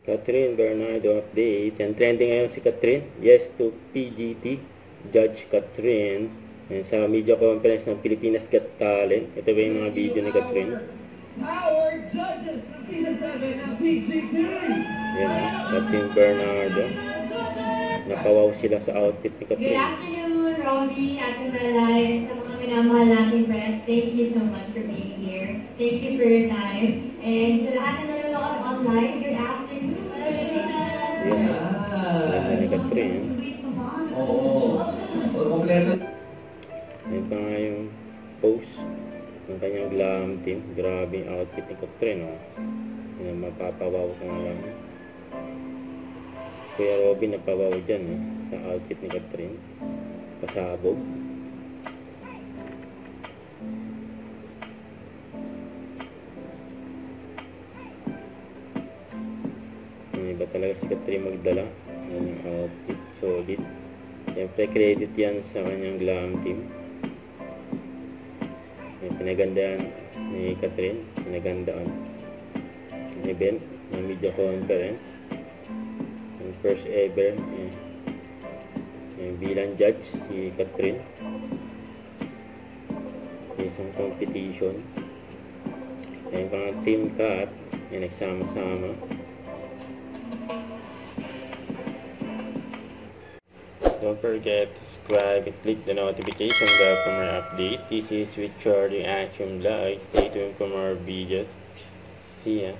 Catherine Bernardo update. Yan, trending ngayon si Catherine. Yes to PGT. Judge Catherine. Yan, sa media conference ng Pilipinas Got Talent. Ito ba yung mga video ni Catherine? Our judges ng Season 7 ng PGT. Yan, Catherine Bernardo. Napawaw sila sa outfit ni Good Catherine. afternoon, Robbie, Ate Malay, sa mga minamahal nating press. Thank you so much for being here. Thank you for your time. And sa lahat na nanonood online, good afternoon. Yan, ganda ni Catherine. Oo. Kompleto. Yan pa nga yung pose ng kanyang glam team. Grabe yung outfit ni Catherine. Oh. Yan, mapapawaw ka nga lang. Kuya Robin napawaw dyan sa outfit ni Catherine. Pasabog. Iba talaga si Catherine magdala. Yan yung outfit. Solid. Siyempre credit yan sa kanyang glam team. Yung pinagandaan ni Catherine. Pinagandaan. Yung event ng media conference. Yung first ever. Yung bilang judge si Catherine. Isang competition. Yung mga team cut. Yung nagsama-sama. Don't forget to subscribe and click the notification bell for more updates. This is Richard Reaction Vlog. Stay tuned for more videos. See ya.